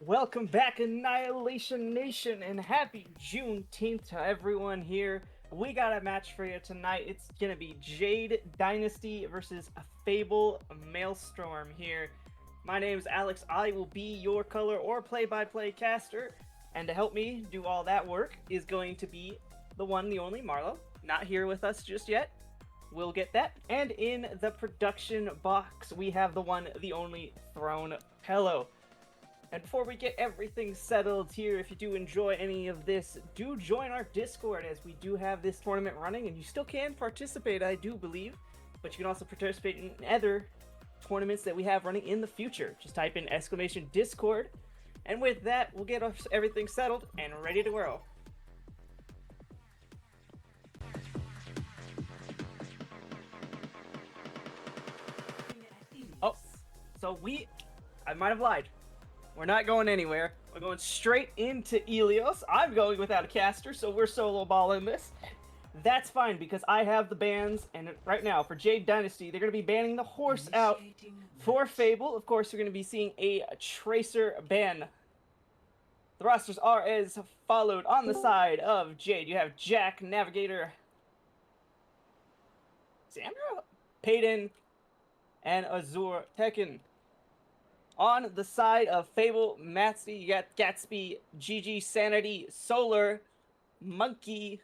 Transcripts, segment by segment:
Welcome back, Annihilation Nation, and happy Juneteenth to everyone here. We got a match for you tonight. It's gonna be Jade Dynasty versus a Fable Maelstrom here. My name is Alex. I will be your color or play-by-play caster, and to help me do all that work is going to be the one, the only Marlo. Not here with us just yet. We'll get that. And in the production box, we have the one, the only Throne Pillow. And before we get everything settled here, if you do enjoy any of this, do join our Discord, as we do have this tournament running, and you still can participate, I do believe. But you can also participate in other tournaments that we have running in the future. Just type in !Discord, and with that, we'll get everything settled and ready to roll. Oh, so I might have lied. We're not going anywhere. We're going straight into Ilios. I'm going without a caster, so we're solo balling this. That's fine, because I have the bans, and right now, for Jade Dynasty, they're going to be banning the horse out. For Fable, of course, you're going to be seeing a Tracer ban. The rosters are as followed. On the side of Jade, you have Jack, Navigator, Sandra, Payton, and Azur Tekken. On the side of Fable, Matsy, you got Gatsby, Gigi, Sanity, Solar, Monkey,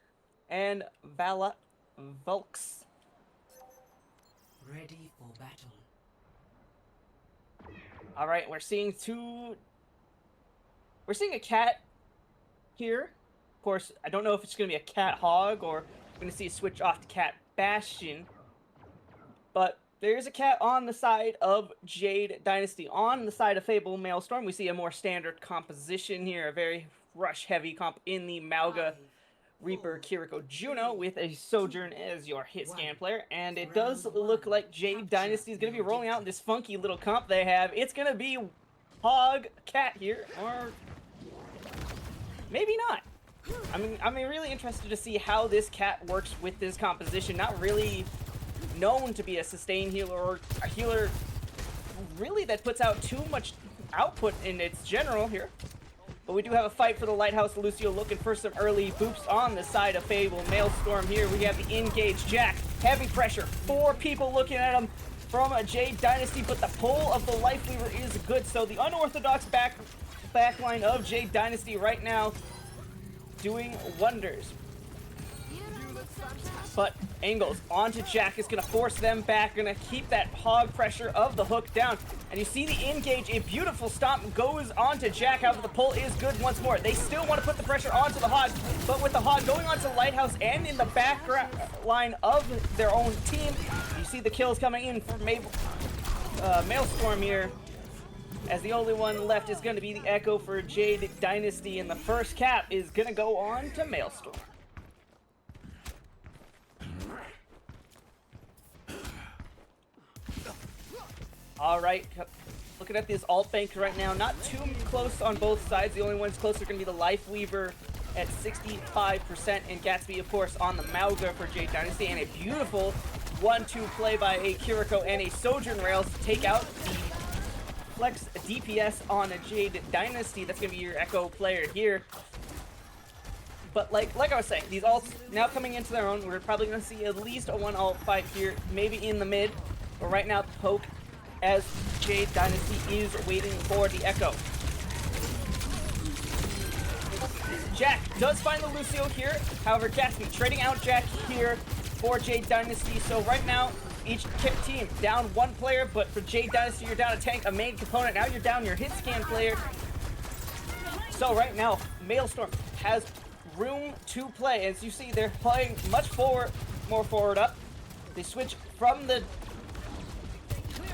and Vala Volks. Ready for battle. Alright, we're seeing a cat here. Of course, I don't know if it's going to be a cat hog or we're going to see a switch off to cat Bastion. But there's a cat on the side of Jade Dynasty. On the side of Fable Maelstrom, we see a more standard composition here, a very rush-heavy comp in the Mauga Reaper Kiriko Juno with a Sojourn as your hit scan player. And it does look like Jade Dynasty is going to be rolling out this funky little comp they have. It's going to be Hog Cat here, or maybe not. I'm really interested to see how this cat works with this composition. Not really known to be a sustained healer or a healer really that puts out too much output in its general here. But we do have a fight for the Lighthouse. Lucio looking for some early boops on the side of Fable. Maelstrom here. We have the engage Jack. Heavy pressure. 4 people looking at him from a Jade Dynasty, but the pull of the Life Weaver is good. So the unorthodox backline of Jade Dynasty right now doing wonders. But angles onto Jack is going to force them back, going to keep that hog pressure of the hook down. And you see the engage, a beautiful stomp goes onto Jack. However, the pull is good once more. They still want to put the pressure onto the hog, but with the hog going onto Lighthouse and in the background line of their own team, you see the kills coming in for Maelstrom here. As the only one left is going to be the Echo for Jade Dynasty, and the first cap is going to go on to Maelstrom. Alright, looking at this alt bank right now, not too close on both sides. The only ones closer are going to be the Life Weaver at 65%, and Gatsby, of course, on the Mauga for Jade Dynasty, and a beautiful 1-2 play by a Kiriko and a Sojourn Rails to take out the Flex DPS on a Jade Dynasty. That's going to be your Echo player here. But like I was saying, these alts now coming into their own. We're probably going to see at least a 1 alt fight here, maybe in the mid, but right now poke as Jade Dynasty is waiting for the Echo. Jack does find the Lucio here. However, Gatsby trading out Jack here for Jade Dynasty. So right now, each team down 1 player, but for Jade Dynasty, you're down a tank, a main component. Now you're down your hit scan player. So right now, Maelstrom has room to play. As you see, they're playing much more forward up. They switch from the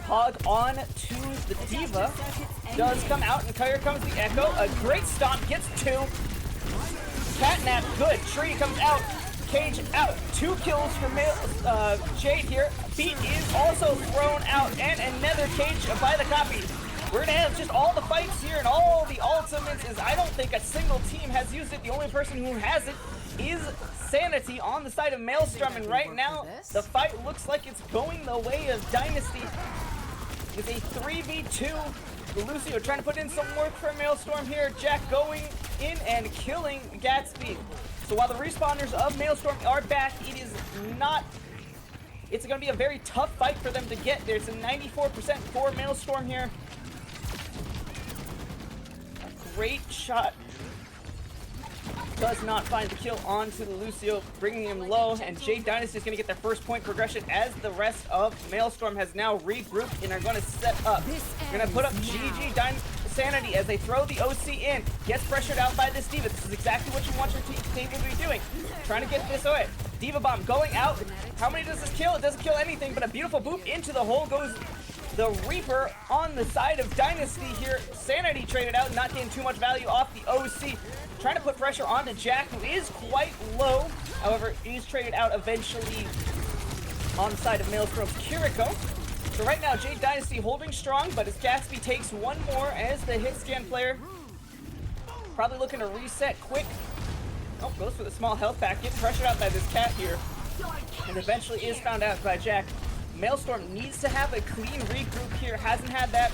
hog on to the Diva. Does come out, and here comes the Echo. A great stomp, gets 2. Catnap, good. Tree comes out. Cage out. 2 kills for Jade here. Beat is also thrown out, and another cage by the copy. We're gonna have just all the fights here and all the ultimates, as I don't think a single team has used it. The only person who has it is Sanity on the side of Maelstrom, and right now the fight looks like it's going the way of Dynasty. It's a 3v2 Lucio trying to put in some work for Maelstrom here. Jack going in and killing Gatsby. So while the respawners of Maelstrom are back, it is not... It's going to be a very tough fight for them to get. There's a 94% for Maelstrom here. A great shot. Does not find the kill onto Lucio, bringing him low, and Jade Dynasty is going to get their first point progression as the rest of Maelstrom has now regrouped and are going to set up. They're going to put up GG Sanity as they throw the OC in. Gets pressured out by this D.Va. This is exactly what you want your team to be doing. Trying to get this away. D.Va Bomb going out. How many does this kill? It doesn't kill anything, but a beautiful boop into the hole goes the Reaper on the side of Dynasty here. Sanity traded out, not getting too much value off the OC. Trying to put pressure onto Jack, who is quite low. However, he's traded out eventually on the side of Maelstrom's Kiriko. So right now, Jade Dynasty holding strong, but as Gatsby takes one more as the hit scan player. Probably looking to reset quick. Oh, goes for the small health pack, getting pressured out by this cat here. And eventually is found out by Jack. Maelstrom needs to have a clean regroup here. Hasn't had that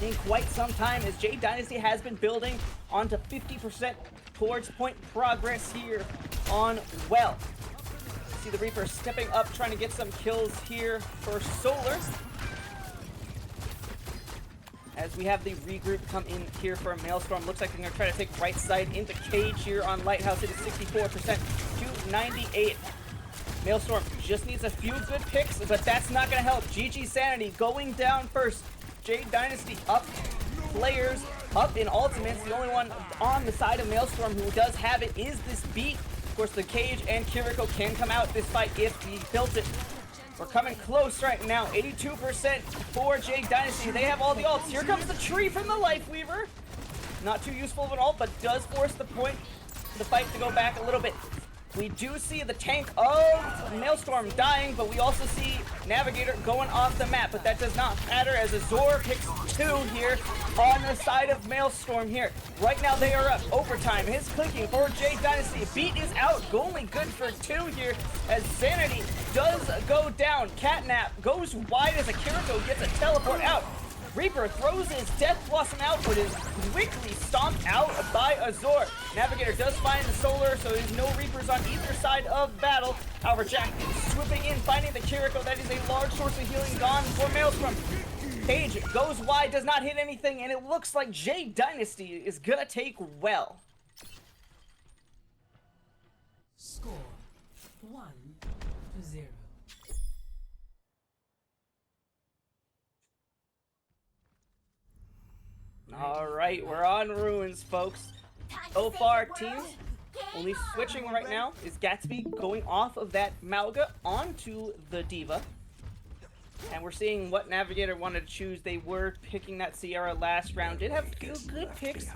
in quite some time, as Jade Dynasty has been building onto 50% towards point progress here on Well. See the Reaper stepping up, trying to get some kills here for Solar. As we have the regroup come in here for Maelstrom. Looks like they're going to try to take right side into Cage here on Lighthouse. It is 64% to 98. Maelstrom just needs a few good picks, but that's not going to help. GG Sanity going down first. Jade Dynasty up, players up in ultimates. The only one on the side of Maelstrom who does have it is this beat. Of course, the Cage and Kiriko can come out this fight if he built it. We're coming close right now. 82% for Jade Dynasty. They have all the ults. Here comes the tree from the Lifeweaver. Not too useful of an ult, but does force the fight to go back a little bit. We do see the tank of Maelstrom dying, but we also see Navigator going off the map, but that does not matter as Azor picks 2 here on the side of Maelstrom here. Right now they are up. Overtime is clicking for Jade Dynasty. Beat is out, only good for 2 here as Sanity does go down. Catnap goes wide as a Kiriko gets a teleport out. Reaper throws his Death Blossom out, but is quickly stomped out by Azor. Navigator does find the Solar, so there's no Reapers on either side of battle. However, Jack swooping in, finding the Kiriko. That is a large source of healing gone for Maelstrom. Cage goes wide, does not hit anything, and it looks like Jade Dynasty is gonna take Well. Score 1-0. All right, we're on Ruins, folks. So far, teams only switching right now is Gatsby going off of that Malga onto the D.Va. And we're seeing what Navigator wanted to choose. They were picking that Sierra last round. Did have a few good picks.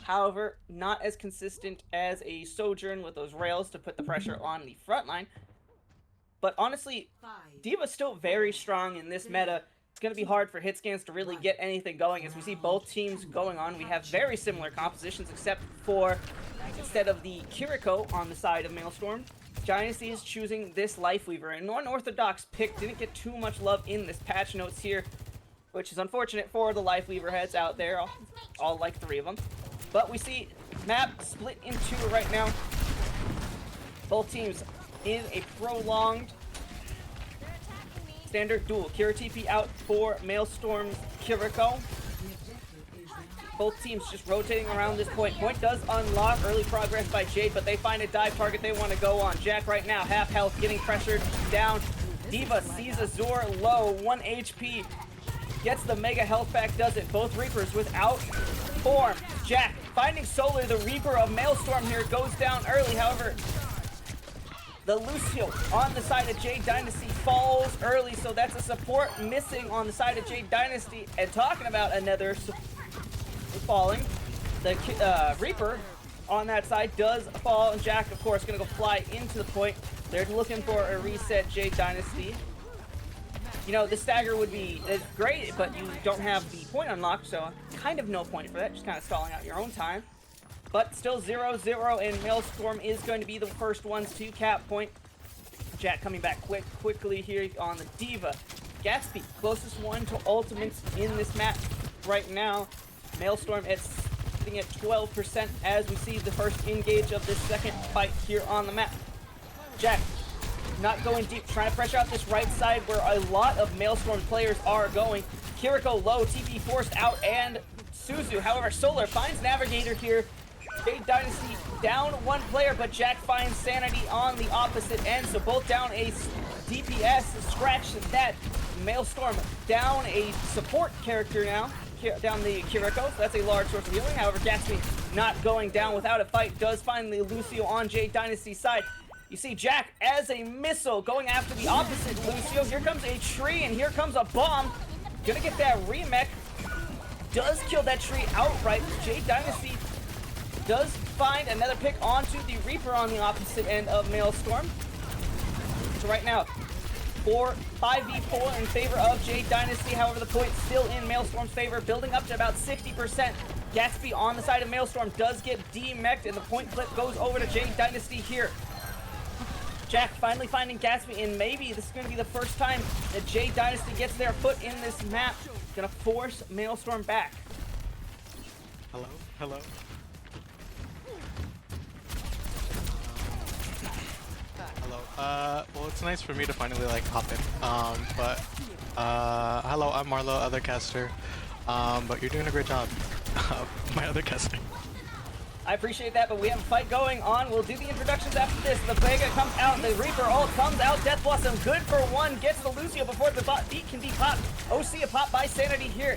However, not as consistent as a Sojourn with those rails to put the pressure on the front line. But honestly, D.Va's still very strong in this meta. It's going to be hard for hit scans to really get anything going as we see both teams going on. We have very similar compositions except for instead of the Kiriko on the side of Maelstrom, Dynasty is choosing this Lifeweaver. An unorthodox pick, didn't get too much love in this patch notes here, which is unfortunate for the Lifeweaver heads out there, all like 3 of them. But we see map split in 2 right now. Both teams in a prolonged standard duel. Kira TP out for Maelstrom Kiriko. Both teams just rotating around this point. Point does unlock early progress by Jade, but they find a dive target they want to go on. Jack right now, half health, getting pressured down. D.Va sees Azor low, 1 HP. Gets the mega health pack, does it. Both Reapers without form. Jack finding Solar, the Reaper of Maelstrom here, goes down early. However, the Lucio on the side of Jade Dynasty falls early, so that's a support missing on the side of Jade Dynasty. And talking about another falling, the Reaper on that side does fall, and Jack, of course, gonna go fly into the point. They're looking for a reset, Jade Dynasty. You know, the stagger would be great, but you don't have the point unlocked, so kind of no point for that, just kind of stalling out your own time. But still 0-0, and Maelstrom is going to be the first ones to cap point. Jack coming back quickly here on the D.Va. Gatsby, closest one to ultimates in this match. right now. Maelstrom sitting at 12% as we see the first engage of this second fight here on the map. Jack not going deep, trying to pressure out this right side where a lot of Maelstrom players are going. Kiriko low, TP forced out, and Suzu, however, Solar finds Navigator here. Jade Dynasty down one player, but Jack finds Sanity on the opposite end, so both down a DPS, scratch that. Maelstrom down a support character now, down the Kiriko, so that's a large source of healing. However, Gatsby not going down without a fight, does find the Lucio on Jade Dynasty's side. You see Jack as a missile going after the opposite Lucio. Here comes a tree, and here comes a bomb. Gonna get that remech. Does kill that tree outright. Jade Dynasty does find another pick onto the Reaper on the opposite end of Maelstrom. So right now, 5v4 in favor of Jade Dynasty. However, the point still in Maelstrom's favor, building up to about 60%. Gatsby on the side of Maelstrom does get demech'd, and the point flip goes over to Jade Dynasty here. Jack finally finding Gatsby, and maybe this is going to be the first time that Jade Dynasty gets their foot in this map. Gonna force Maelstrom back. Hello? Hello? Hello. Well, it's nice for me to finally, like, hop in. Hello, I'm Marlo, other caster. But you're doing a great job. My other caster. I appreciate that, but we have a fight going on. We'll do the introductions after this. The Vega comes out, the Reaper ult comes out. Death Blossom, good for one, gets the Lucio before the beat can be popped. OC a pop by Sanity here.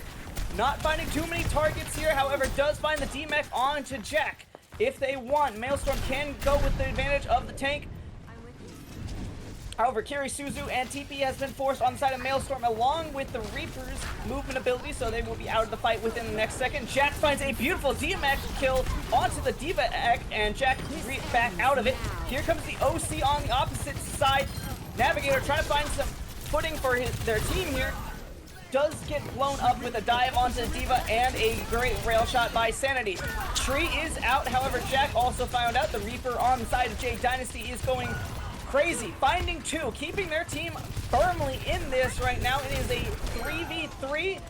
Not finding too many targets here, however, does find the DMech onto Jack. If they want, Maelstrom can go with the advantage of the tank. However, Kiri, Suzu, and TP has been forced on the side of Maelstrom along with the Reaper's movement ability, so they will be out of the fight within the next second. Jack finds a beautiful DMX kill onto the D.Va egg, and Jack back out of it. Here comes the OC on the opposite side. Navigator trying to find some footing for their team here. Does get blown up with a dive onto the D.Va and a great rail shot by Sanity. Tree is out, however, Jack also found out the Reaper on the side of Jade Dynasty is going crazy, finding two, keeping their team firmly in this right now. It is a 3v3.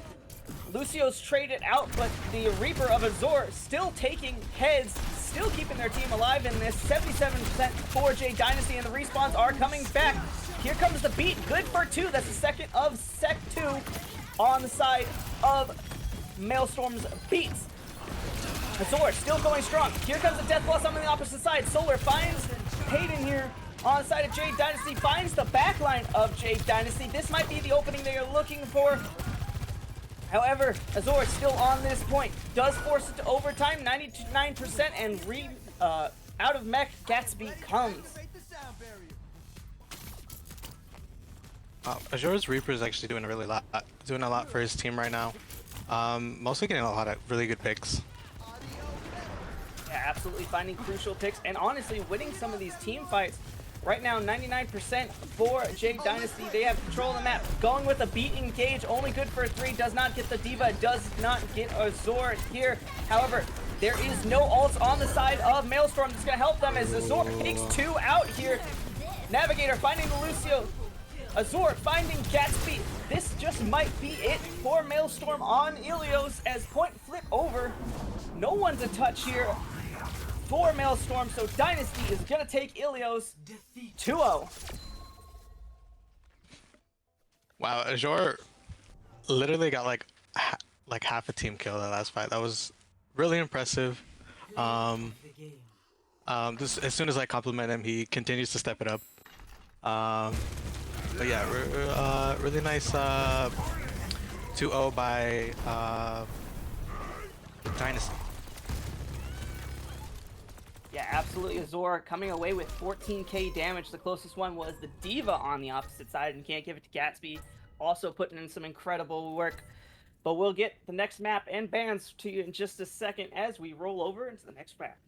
Lucio's traded out, but the Reaper of Azor still taking heads, still keeping their team alive in this. 77% for Jade Dynasty, and the respawns are coming back. Here comes the beat, good for two. That's the second of Sec 2 on the side of Maelstrom's beats. Azor still going strong. Here comes the Death Blossom on the opposite side. Solar finds Hayden here on the side of Jade Dynasty, finds the backline of Jade Dynasty. This might be the opening they are looking for. However, Azor still on this point. Does force it to overtime, 99%, and out of mech, Gatsby comes. Azor's Reaper is actually doing a lot for his team right now. Mostly getting a lot of really good picks. Yeah, absolutely finding crucial picks, and honestly winning some of these team fights. Right now, 99% for Jade Dynasty. They have control of the map. Going with a beat engage, only good for 3. Does not get the D.Va, does not get Azor here. However, there is no ults on the side of Maelstrom that's going to help them as Azor takes 2 out here. Navigator finding the Lucio. Azor finding Gatsby. This just might be it for Maelstrom on Ilios as point flip over. No one's a touch here for Maelstrom, so Dynasty is gonna take Ilios 2-0. Wow, Azor literally got like half a team kill that last fight. That was really impressive. Just as soon as I compliment him, he continues to step it up. But yeah, really nice 2-0 by Dynasty. Yeah, absolutely. Azor coming away with 14k damage. The closest one was the D.Va on the opposite side, and can't give it to Gatsby. Also putting in some incredible work. But we'll get the next map and bans to you in just a second as we roll over into the next map.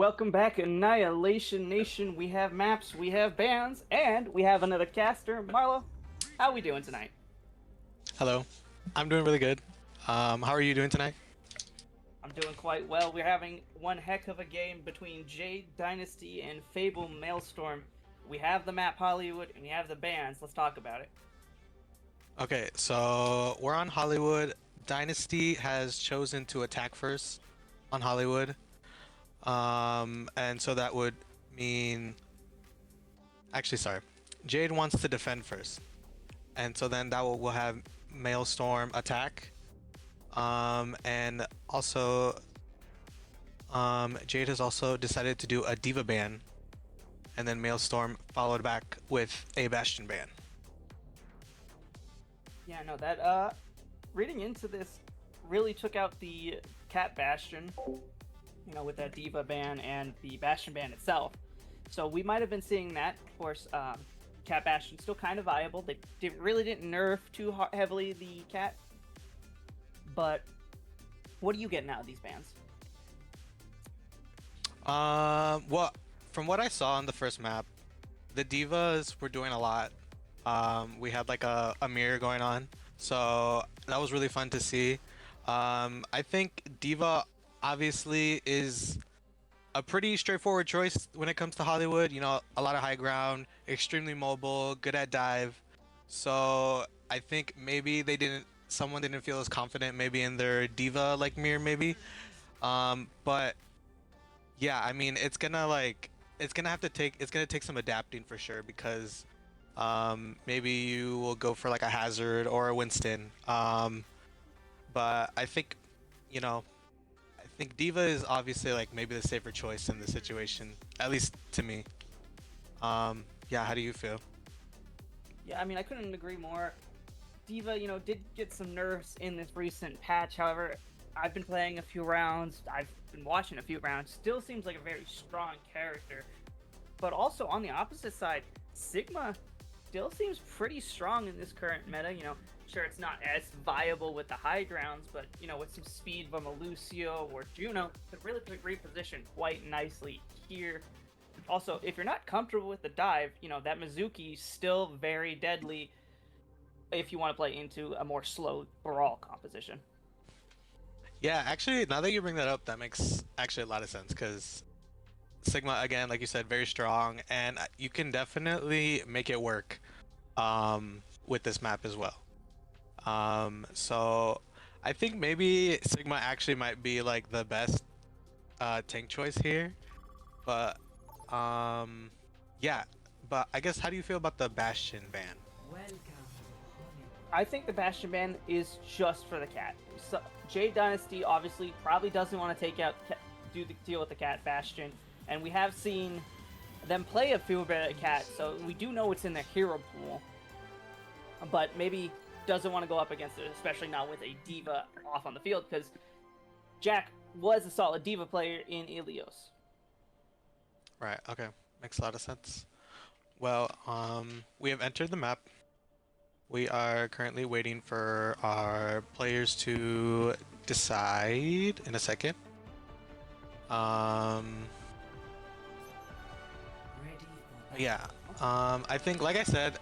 Welcome back, Annihilation Nation. We have maps, we have bans, and we have another caster. Marlo, how we doing tonight? Hello. I'm doing really good. How are you doing tonight? I'm doing quite well. We're having one heck of a game between Jade, Dynasty, and Fable Maelstrom. We have the map Hollywood, and we have the bans. Let's talk about it. Okay, so we're on Hollywood. Dynasty has chosen to attack first on Hollywood. And so that would mean... Actually, sorry. Jade wants to defend first. And so then that will have Maelstrom attack. And also... Jade has also decided to do a Diva ban. And then Maelstrom followed back with a Bastion ban. Yeah, no, that, reading into this really took out the Cat Bastion, you know, with that Diva ban and the Bastion ban itself. So we might have been seeing that. Of course, Cat Bastion still kind of viable. They really didn't nerf too heavily the Cat. But what are you getting out of these bans? Well, from what I saw on the first map, the Divas were doing a lot. We had like a mirror going on, so that was really fun to see. I think Diva obviously is a pretty straightforward choice when it comes to Hollywood. You know, a lot of high ground, extremely mobile, good at dive. So I think maybe someone didn't feel as confident maybe in their Diva like mirror maybe. But yeah, I mean, it's gonna take some adapting for sure, because maybe you will go for like a Hazard or a Winston. But I think, I think Diva is obviously like maybe the safer choice in this situation, at least to me. Yeah, how do you feel? Yeah, I mean, I couldn't agree more. Diva, did get some nerfs in this recent patch. However, I've been playing a few rounds. I've been watching a few rounds. Still seems like a very strong character. But also on the opposite side, Sigma still seems pretty strong in this current meta. Sure, it's not as viable with the high grounds, but with some speed from a Lucio or Juno, could really reposition quite nicely here. Also, if you're not comfortable with the dive, that Mizuki's still very deadly if you want to play into a more slow brawl composition. Yeah, actually, now that you bring that up, that makes actually a lot of sense, because Sigma, again, like you said, very strong, and you can definitely make it work with this map as well. So I think maybe Sigma actually might be like the best tank choice here, but yeah. But I guess, how do you feel about the Bastion ban? I think the Bastion ban is just for the Cat. So, Jade Dynasty obviously probably doesn't want to deal with the Cat Bastion, and we have seen them play a few bit of Cat, so we do know it's in their hero pool. But maybe doesn't want to go up against it, especially not with a Diva off on the field, because Jack was a solid Diva player in Ilios. Right, okay. Makes a lot of sense. Well, we have entered the map. We are currently waiting for our players to decide in a second. Yeah, I think, like I said,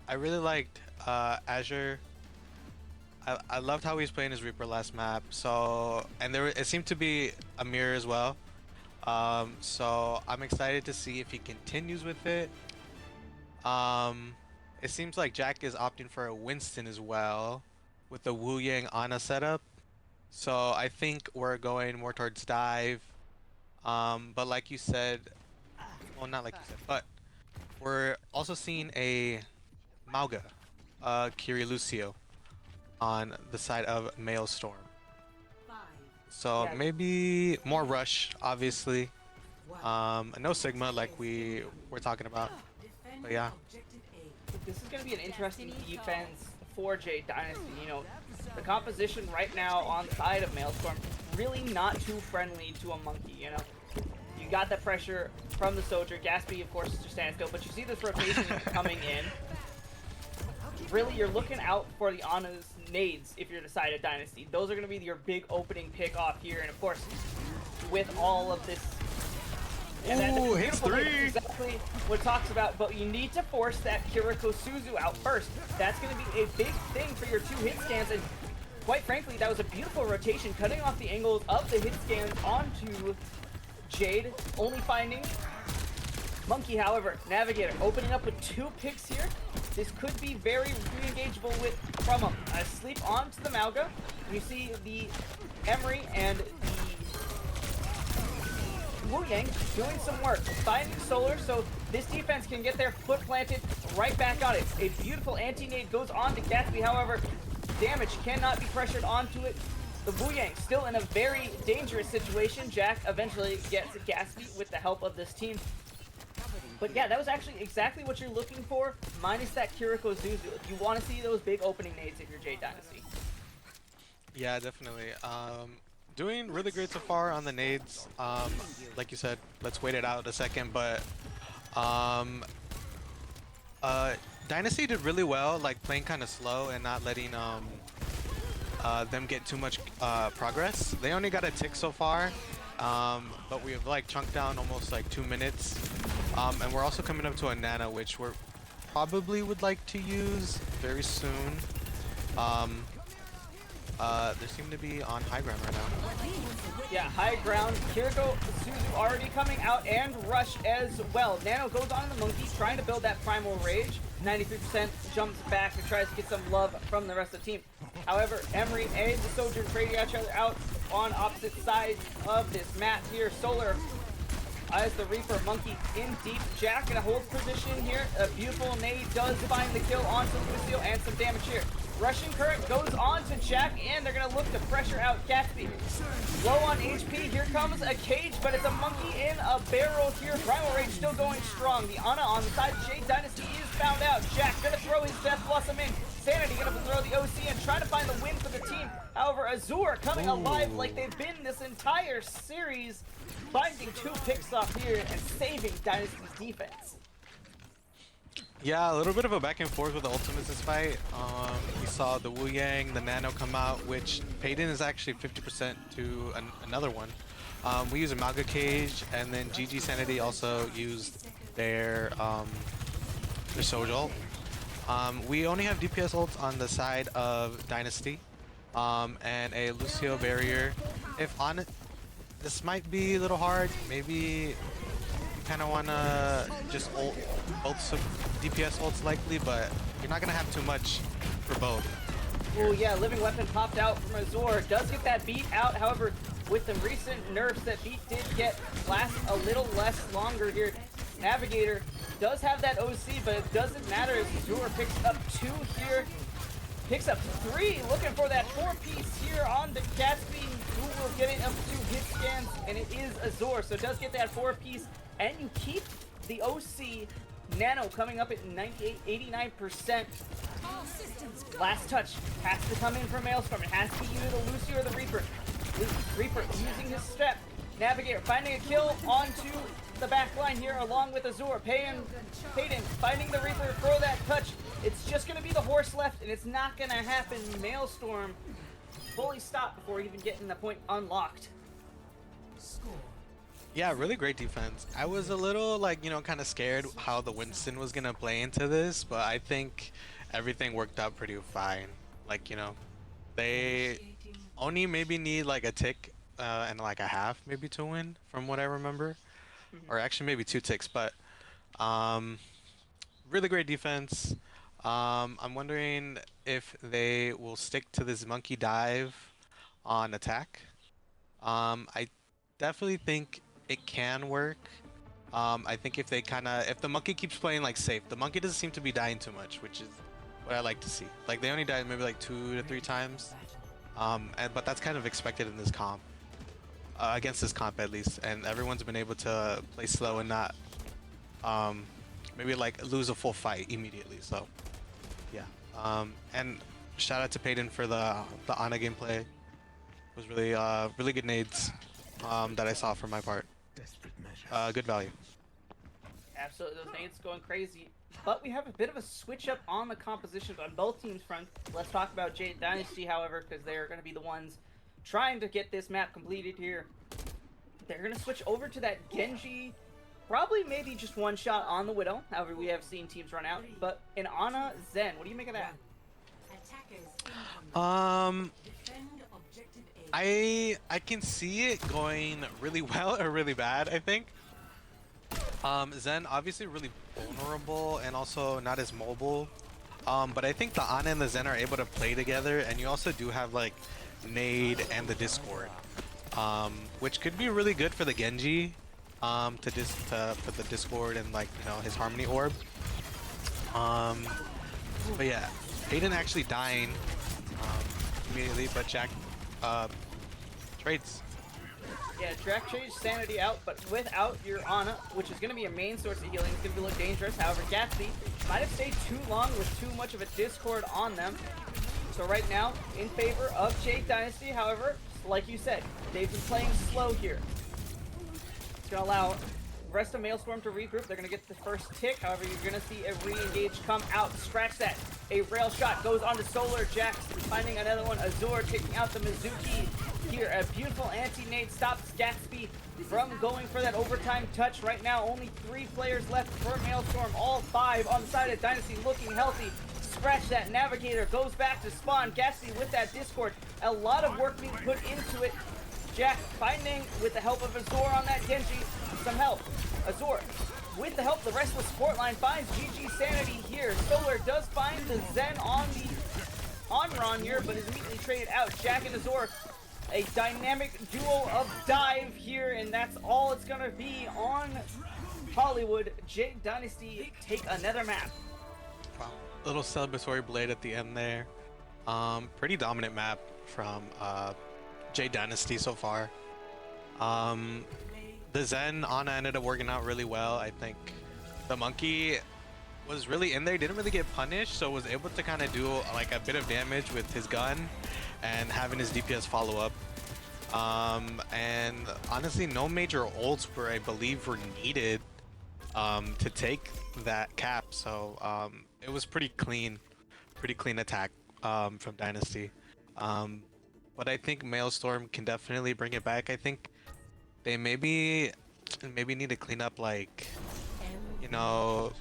I really liked Azure. I loved how he was playing his Reaper last map. So, and it seemed to be a mirror as well. So I'm excited to see if he continues with it. It seems like Jack is opting for a Winston as well, with the Wu Yang Ana setup. So I think we're going more towards dive. But like you said, well, not like you said, but we're also seeing a Mauga, Kiri Lucio, on the side of Maelstrom. So maybe more rush, obviously. No Sigma like we were talking about. But yeah. This is going to be an interesting defense for Jade Dynasty. The composition right now on the side of Maelstrom, really not too friendly to a monkey, You got that pressure from the soldier. Gatsby, of course, is just standing still, but you see this rotation coming in. Really, you're looking out for the Ana's nades if you're the side of Dynasty. Those are going to be your big opening pick off here, and of course, with all of this And then Ooh, the hits beautiful nade 3. is exactly what it talks about, but you need to force that Kiriko Suzu out first. That's going to be a big thing for your 2 hit scans, and quite frankly, that was a beautiful rotation, cutting off the angles of the hit scans onto Jade, only finding Monkey. However, Navigator opening up with 2 picks here. This could be very re-engageable with from him. Sleep onto the Malga. You see the Emery and the Wu Yang doing some work, finding Solar, so this defense can get their foot planted right back on it. A beautiful anti-nade goes on to Gatsby, however, damage cannot be pressured onto it. The Wu Yang still in a very dangerous situation. Jack eventually gets Gatsby with the help of this team. But yeah, that was actually exactly what you're looking for, minus that Kiriko Zuzu. If you want to see those big opening nades if you're Jade Dynasty. Yeah, definitely. Doing really great so far on the nades. Like you said, let's wait it out a second, but Dynasty did really well, like playing kind of slow and not letting them get too much progress. They only got a tick so far, but we have like chunked down almost like 2 minutes, and we're also coming up to a nano, which we're probably would like to use very soon. They seem to be on high ground right now. Yeah, high ground. Kiriko Suzu already coming out, and Rush as well. Nano goes on the Monkey, trying to build that Primal Rage. 93% jumps back and tries to get some love from the rest of the team. However, Emery and the Sojourn trading each other out on opposite sides of this map here. Solar as the Reaper Monkey in deep. Jack in a hold position here. A beautiful nade does find the kill onto Lucio and some damage here. Rushing Current goes on to Jack, and they're going to look to pressure out Gatsby. Low on HP, here comes a cage, but it's a Monkey in a barrel here. Primal Rage still going strong. The Ana on the side of Jade Dynasty is found out. Jack going to throw his Death Blossom in. Sanity going to throw the OC and try to find the win for the team. However, Azure coming alive like they've been this entire series, finding 2 picks off here and saving Dynasty's defense. Yeah, a little bit of a back and forth with the ultimates this fight. We saw the Wu Yang, the Nano come out, which Payton is actually 50% to another one. We use a Malga Cage, and then GG Sanity also used their Soul ult. We only have DPS ults on the side of Dynasty, and a Lucio barrier. If on it, this might be a little hard. Maybe kind of want to just ult both some DPS ults likely, but you're not going to have too much for both. Oh yeah, Living Weapon popped out from Azure. Does get that beat out, however, with the recent nerfs that beat did get last a little less longer here. Navigator does have that OC, but it doesn't matter as Azure picks up 2 here. Picks up 3, looking for that 4-piece here on the Gatsby, who will get it up to hit scans, and it is Azure, so it does get that 4-piece, and you keep the OC. Nano coming up at 89%. Last touch has to come in from Maelstrom. It has to be either the Lucio or the Reaper. Reaper using his step. Navigator finding a kill onto the back line here along with Azure. Payton finding the Reaper, throw that touch. It's just going to be the horse left, and it's not going to happen. Maelstrom fully stopped before even getting the point unlocked. Yeah, really great defense. I was a little, like, you know, kind of scared how the Winston was going to play into this, but I think everything worked out pretty fine. Like, you know, they only maybe need like a tick and like a half maybe to win from what I remember. Or actually maybe 2 ticks, but really great defense. I'm wondering if they will stick to this monkey dive on attack. I definitely think it can work. I think if they if the monkey keeps playing like safe, the monkey doesn't seem to be dying too much, which is what I like to see. Like they only died maybe like 2 to 3 times, but that's kind of expected in this comp, against this comp at least. And everyone's been able to play slow and not maybe like lose a full fight immediately. So yeah, and shout out to Payton for the Ana gameplay. It was really really good nades that I saw from my part. Good value. Absolutely, those nades going crazy. But we have a bit of a switch up on the compositions on both teams' front. Let's talk about Jade Dynasty, however, because they're going to be the ones trying to get this map completed here. They're going to switch over to that Genji Probably maybe just one shot on the Widow. However, we have seen teams run out. But in Ana Zen, what do you make of that? I can see it going really well or really bad, I think. Zen obviously really vulnerable and also not as mobile. But I think the Ana and the Zen are able to play together, and you also do have like Nade and the Discord, which could be really good for the Genji, to put the Discord and like, you know, his Harmony Orb. But yeah, Aiden actually dying immediately, but Jack trades. Yeah, Drac trades Sanity out, but without your Ana, which is going to be a main source of healing, it's going to look dangerous. However, Gatsby might have stayed too long with too much of a Discord on them. So right now, in favor of Jade Dynasty. However, like you said, they've been playing slow here. It's going to allow the rest of Maelstrom to regroup. They're going to get the first tick. However, you're going to see a re-engage come out. Scratch that. A rail shot goes onto Solar. Jax finding another one. Azur taking out the Mizuki. Here, a beautiful anti-nade stops Gatsby from going for that overtime touch. Right now, only 3 players left for Maelstrom. All 5 on the side of Dynasty looking healthy. Scratch that. Navigator goes back to spawn. Gatsby with that Discord. A lot of work being put into it. Jack finding, with the help of Azur on that Genji, some help. Azur, with the help of the rest of the support line, finds GG Sanity here. Solar does find the Zen on the Onron here, but is immediately traded out. Jack and Azur, a dynamic duo of dive here, and that's all it's gonna be on Hollywood. Jade Dynasty take another map. Wow. Little celebratory blade at the end there. Pretty dominant map from Jade Dynasty so far. The Zen Ana ended up working out really well. I think the monkey was really in there, didn't really get punished, so was able to kind of do like a bit of damage with his gun and having his DPS follow up. And honestly, no major ults were, I believe, were needed to take that cap. So it was pretty clean attack from Dynasty. But I think Maelstrom can definitely bring it back. I think they maybe need to clean up, like, you know,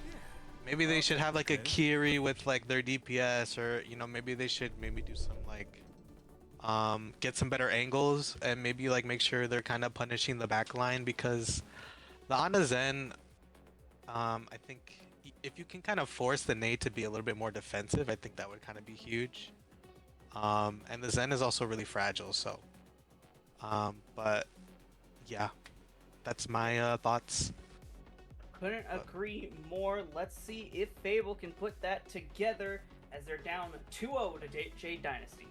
maybe they should have like a Kiri with like their DPS, or you know, maybe they should do some like get some better angles, and maybe like make sure they're kind of punishing the back line, because the Ana Zen, I think if you can kind of force the nade to be a little bit more defensive, I think that would kind of be huge. And the Zen is also really fragile, so but yeah, that's my thoughts. Couldn't agree more. Let's see if Fable can put that together as they're down 2-0 to Jade Dynasty.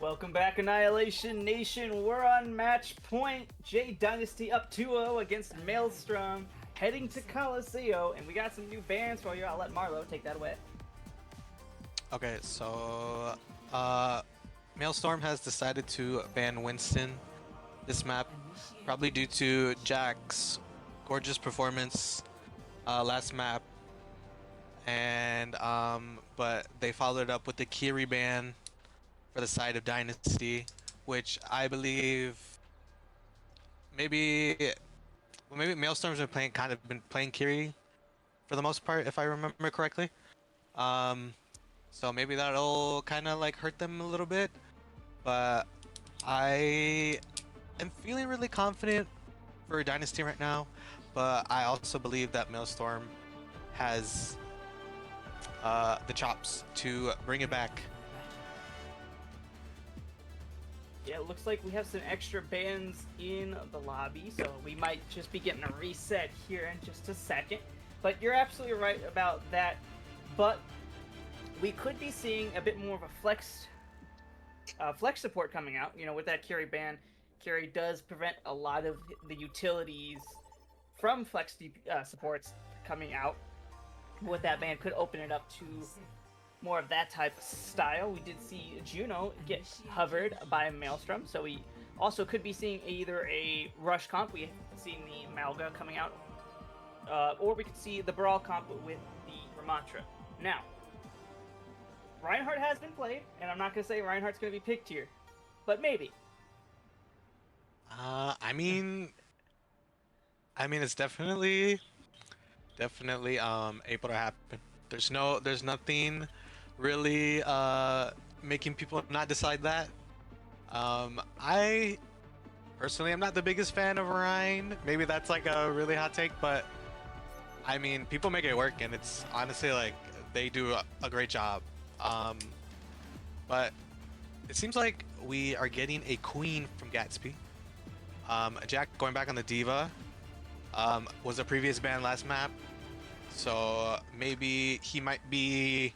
Welcome back, Annihilation Nation. We're on match point. Jade Dynasty up 2-0 against Maelstrom, heading to Coliseum, and we got some new bans for you. I'll let Marlo take that away. Okay, so Maelstrom has decided to ban Winston this map, probably due to Jack's gorgeous performance last map, and but they followed up with the Kiri ban for the side of Dynasty, which I believe maybe Maelstorm's been playing Kiri for the most part, if I remember correctly. So maybe that'll kind of like hurt them a little bit, but I am feeling really confident for Dynasty right now. But I also believe that Maelstrom has the chops to bring it back. Yeah, it looks like we have some extra bans in the lobby, so we might just be getting a reset here in just a second. But you're absolutely right about that. But we could be seeing a bit more of a flex support coming out. You know, with that Kiri ban, Kiri does prevent a lot of the utilities from flex supports coming out. With that ban, could open it up to more of that type of style. We did see Juno get hovered by Maelstrom, so we also could be seeing either a rush comp, we have seen the Malga coming out, or we could see the Brawl comp with the Ramantra. Now, Reinhardt has been played, and I'm not going to say Reinhardt's going to be picked here, but maybe. I mean, it's definitely able to happen. There's nothing really making people not decide that. I personally am not the biggest fan of Ryan. Maybe that's like a really hot take, but I mean, people make it work, and it's honestly like they do a great job. But it seems like we are getting a queen from Gatsby. Jack going back on the Diva was a previous ban last map, so maybe he might be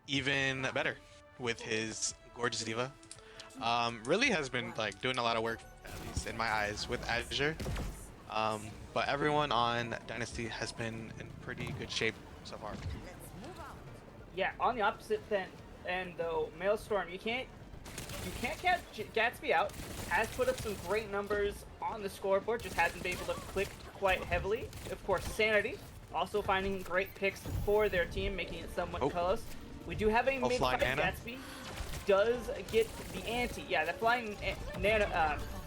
even better with his gorgeous Diva. Really has been like doing a lot of work, at least in my eyes, with Azure. But everyone on Dynasty has been in pretty good shape so far. Yeah, on the opposite end though, Maelstrom, you can't catch Gatsby out. Has put up some great numbers on the scoreboard, just hasn't been able to click quite heavily. Of course, Sanity also finding great picks for their team, making it somewhat close. We do have a mid-fight. Gatsby does get the anti. Yeah, the flying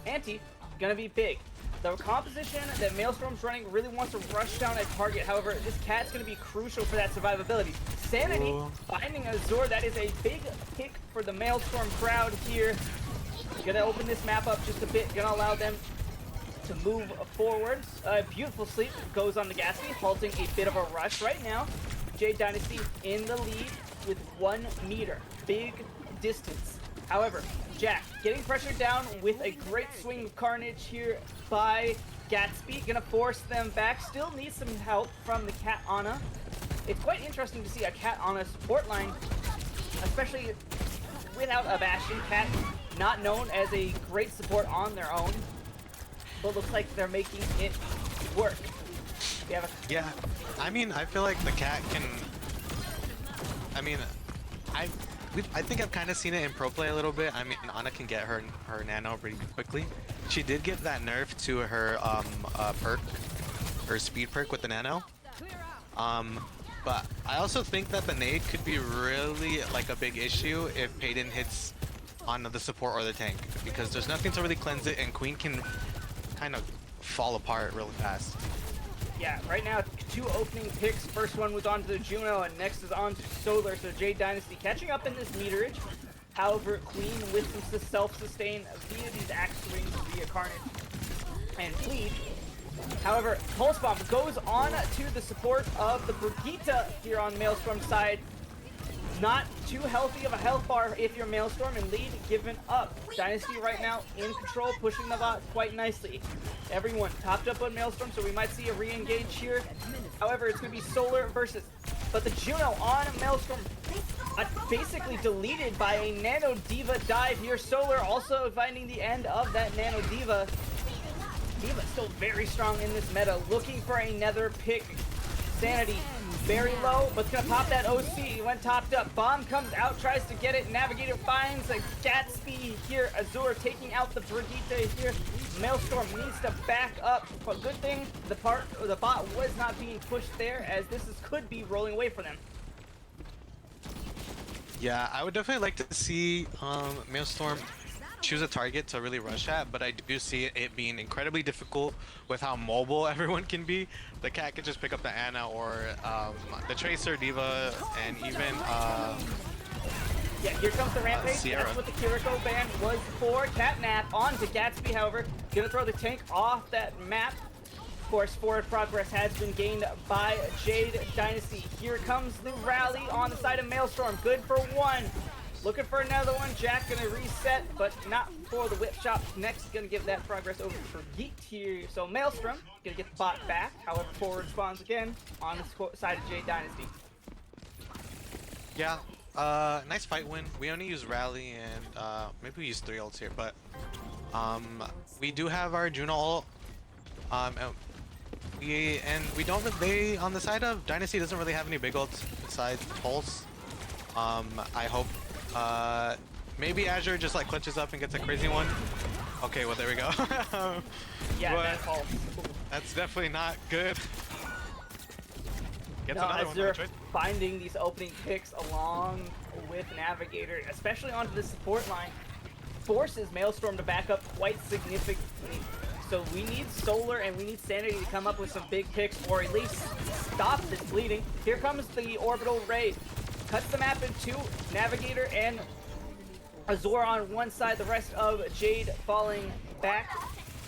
anti gonna be big. The composition that Maelstrom's running really wants to rush down a target. However, this cat's going to be crucial for that survivability. Sanity finding Azure. That is a big pick for the Maelstrom crowd here. Going to open this map up just a bit. Going to allow them to move forward. Beautiful sleep goes on the Gatsby, halting a bit of a rush right now. Jade Dynasty in the lead with 1 meter. Big distance. However, Jack getting pressured down with a great swing of carnage here by Gatsby. Gonna force them back. Still needs some help from the Cat Ana. It's quite interesting to see a Cat Ana support line, especially without a Bastion. Cat not known as a great support on their own, but looks like they're making it work. Yeah, I mean, I feel like the Cat can. I mean, I think I've kind of seen it in pro play a little bit. I mean, Ana can get her nano pretty quickly. She did get that nerf to her perk, her speed perk with the nano. But I also think that the nade could be really like a big issue if Payton hits on the support or the tank, because there's nothing to really cleanse it, and Queen can kind of fall apart really fast. Yeah, right now, 2 opening picks. First one was onto the Juno, and next is on to Solar. So Jade Dynasty catching up in this meterage. However, Queen with some self-sustain via these axe swings via Carnage and Fleet. However, Pulse Bomb goes on to the support of the Brigitte here on Maelstrom's side. Not too healthy of a health bar if you're Maelstrom, and lead given up. Dynasty right now in control, pushing the bot quite nicely. Everyone topped up on Maelstrom, so we might see a re-engage here. However, it's going to be Solar versus, but the Juno on Maelstrom. basically deleted by a Nano Diva dive here. Solar also finding the end of that Nano Diva. Diva still very strong in this meta, looking for another pick. Sanity very low, but it's gonna pop that OC when topped up. Bomb comes out, tries to get it. Navigator finds a Gatsby here. Azure taking out the Brigitte here. Maelstrom needs to back up, but good thing the bot was not being pushed there, as could be rolling away for them. Yeah, I would definitely like to see Maelstrom choose a target to really rush at, but I do see it being incredibly difficult with how mobile everyone can be. The cat can just pick up the Ana or the Tracer, Diva, and even yeah, here comes the Rampage. Sierra. That's what the Kiriko ban was for. Catnap onto Gatsby, however, gonna throw the tank off that map. Of course, forward progress has been gained by Jade Dynasty. Here comes the rally on the side of Maelstrom. Good for one. Looking for another one. Jack gonna reset, but not for the whip shot. Next, gonna give that progress over for Geek here. So Maelstrom gonna get the bot back. However, forward spawns again on the side of Jade Dynasty. Yeah, nice fight win. We only use rally and maybe we use 3 ults here, but we do have our Juno ult. And we don't really, on the side of Dynasty doesn't really have any big ults besides Pulse. I hope maybe Azure just like clutches up and gets a crazy one. Okay, well there we go. Yeah, that's Pulse. That's definitely not good. Gets No, another one, Azure right? finding these opening picks along with Navigator, especially onto the support line, forces Maelstrom to back up quite significantly. So we need Solar and we need Sanity to come up with some big picks, or at least stop this bleeding. Here comes the Orbital Ray. Cuts the map in two. Navigator and Azure on one side, the rest of Jade falling back.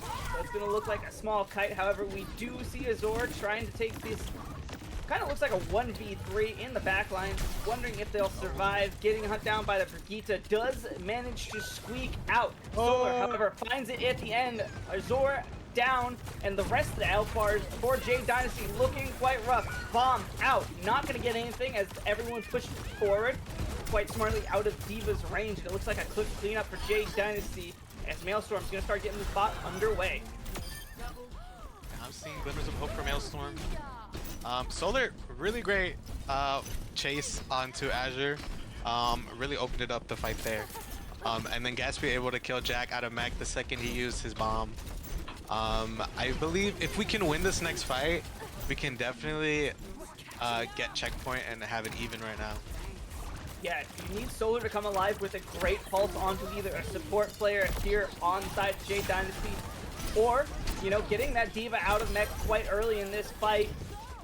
So it's going to look like a small kite. However, we do see Azure trying to take this. Kind of looks like a 1v3 in the backline. Wondering if they'll survive. Getting hunt down by the Brigitte. Does manage to squeak out. Solar, however, finds it at the end. Azure down, and the rest of the Alphars for Jade Dynasty looking quite rough. Bomb out. Not going to get anything as everyone pushed forward quite smartly out of Diva's range. And it looks like a quick cleanup for Jade Dynasty as Maelstrom's going to start getting the spot underway. I'm seeing glimmers of hope for Maelstrom. Solar, really great chase onto Azure. Really opened it up the fight there. And then Gatsby able to kill Jack out of mech the second he used his bomb. I believe if we can win this next fight, we can definitely get checkpoint and have it even right now. Yeah, you need Solar to come alive with a great pulse onto either a support player here on side Jade Dynasty, or, you know, getting that Diva out of mech quite early in this fight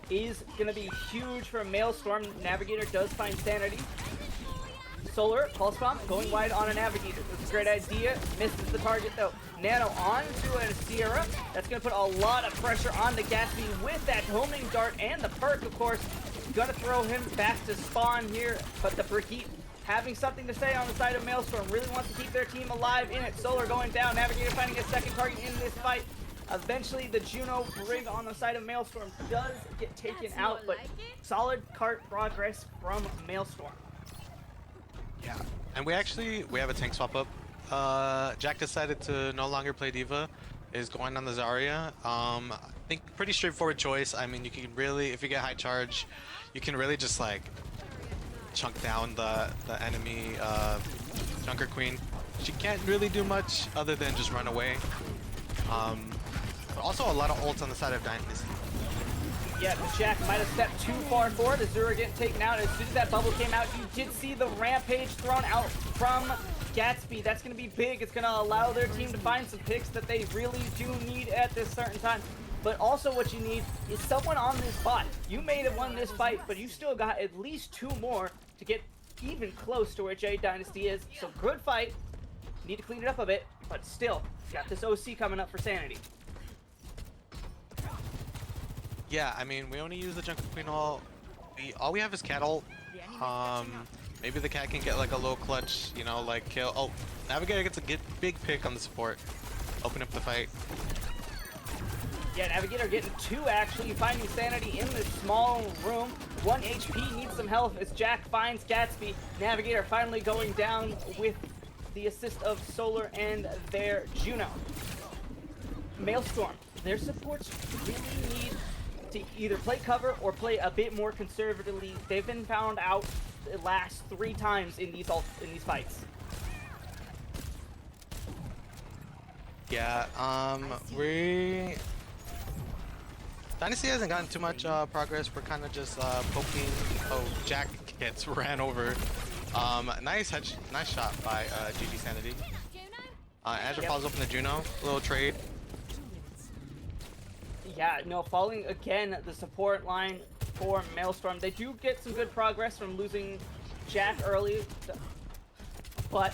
is going to be huge for Maelstrom. Navigator does find Sanity. Solar, Pulse Bomb, going wide on a Navigator. It's a great idea. Misses the target though. Nano onto a Sierra. That's going to put a lot of pressure on the Gatsby with that homing dart and the perk, of course. Going to throw him back to spawn here, but the Brigitte having something to say on the side of Maelstrom. Really wants to keep their team alive in it. Solar going down. Navigator finding a second target in this fight. Eventually, the Juno Brig on the side of Maelstrom does get taken out, but solid cart progress from Maelstrom. Yeah, and we have a tank swap up. Jack decided to no longer play Diva, is going on the Zarya. I think pretty straightforward choice. I mean, you can really, if you get high charge, you can really just like chunk down the enemy Junker Queen. She can't really do much other than just run away. But also a lot of ults on the side of Dynasty. Yeah, the Jack might have stepped too far forward. Azure getting taken out. As soon as that bubble came out, you did see the Rampage thrown out from Gatsby. That's going to be big. It's going to allow their team to find some picks that they really do need at this certain time. But also what you need is someone on this bot. You may have won this fight, but you still got at least 2 more to get even close to where Jade Dynasty is. So good fight. Need to clean it up a bit, but still, got this OC coming up for Sanity. Yeah, I mean, we only use the Junker Queen ult. All we have is cat ult. Maybe the cat can get like a low clutch, you know, like kill. Oh, Navigator gets a big pick on the support. Open up the fight. Yeah, Navigator getting 2 actually, finding Sanity in this small room. 1 HP, needs some health as Jack finds Gatsby. Navigator finally going down with the assist of Solar and their Juno. Maelstrom, their supports really need to either play cover or play a bit more conservatively. They've been found out the last 3 times in these fights. Yeah, Dynasty hasn't gotten too much progress. We're kind of just poking. Oh, Jack gets ran over. Nice shot by GG Sanity. Azure follows up in the Juno. Little trade. Yeah, no, falling again the support line for Maelstrom. They do get some good progress from losing Jack early, but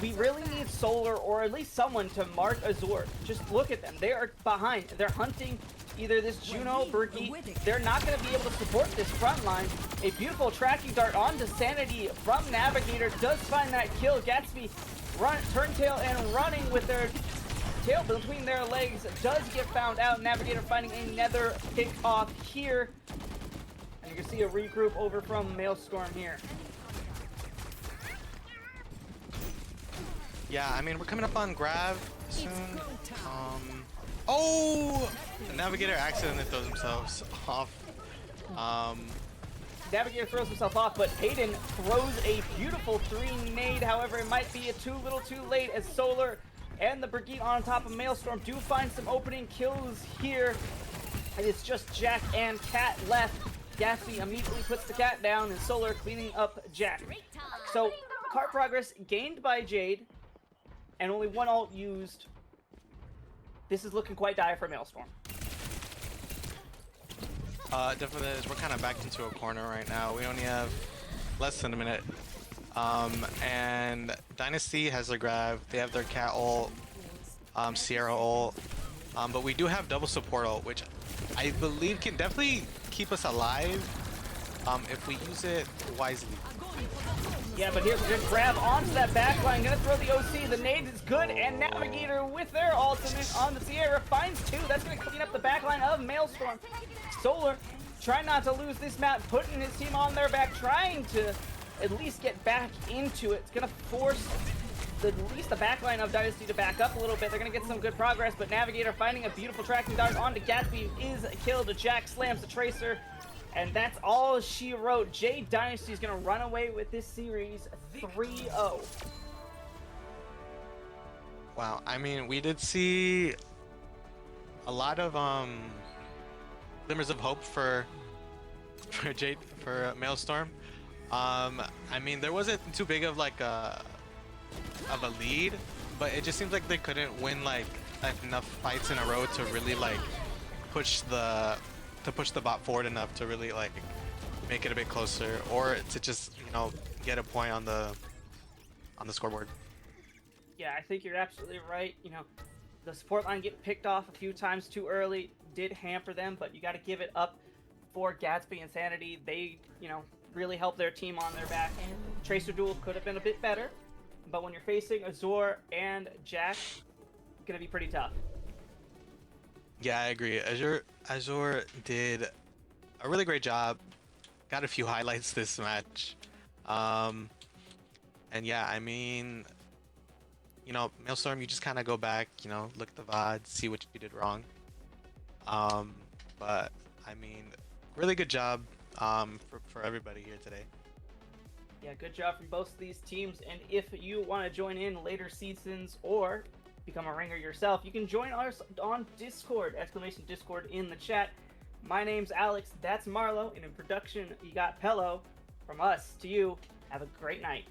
we really need Solar or at least someone to mark Azure. Just look at them. They are behind. They're hunting either this Juno, Brigitte. They're not going to be able to support this front line. A beautiful tracking dart onto Sanity from Navigator does find that kill. Gatsby turntail and running with their tail between their legs does get found out. Navigator finding another pick off here. And you can see a regroup over from Maelstrom here. Yeah, I mean, we're coming up on grab soon. Oh! The Navigator accidentally throws themselves off. Navigator throws himself off, but Hayden throws a beautiful 3 nade. However, it might be a little too late as Solar and the Brigitte on top of Maelstrom do find some opening kills here. And it's just Jack and Cat left. Gatsby immediately puts the Cat down and Solar cleaning up Jack. So, card progress gained by Jade and only 1 ult used. This is looking quite dire for Maelstrom. Definitely is. We're kind of backed into a corner right now. We only have less than a minute. And Dynasty has their grab. They have their Cat ult, Sierra ult. But we do have double support ult, which I believe can definitely keep us alive if we use it wisely. Yeah, but here's a good grab onto that backline. Gonna throw the OC. The nade is good, and Navigator with their ultimate on the Sierra finds 2. That's gonna clean up the backline of Maelstrom. Solar trying not to lose this map, putting his team on their back, trying to at least get back into it. It's gonna force at least the backline of Dynasty to back up a little bit. They're gonna get some good progress, but Navigator finding a beautiful tracking dart onto Gatsby is killed. Jack slams the Tracer. And that's all she wrote. Jade Dynasty is going to run away with this series 3-0. Wow, I mean, we did see a lot of glimmers of hope for Jade, for Maelstrom. I mean, there wasn't too big of like a lead, but it just seems like they couldn't win like enough fights in a row to really like push the bot forward enough to really like make it a bit closer, or to just, you know, get a point on the scoreboard. Yeah, I think you're absolutely right. You know, the support line getting picked off a few times too early did hamper them, but you got to give it up for Gatsby and Sanity. They, you know, really helped their team on their back. Tracer duel could have been a bit better, but when you're facing Azure and Jack, it's gonna be pretty tough. Yeah, I agree. Azure did a really great job. Got a few highlights this match. And yeah, I mean, you know, Maelstrom, you just kind of go back, you know, look at the VOD, see what you did wrong. But I mean, really good job for everybody here today. Yeah, good job from both of these teams. And if you want to join in later seasons or become a ringer yourself, you can join us on Discord, !Discord in the chat. My name's Alex, that's Marlo, and in production, you got Pello. From us to you, have a great night.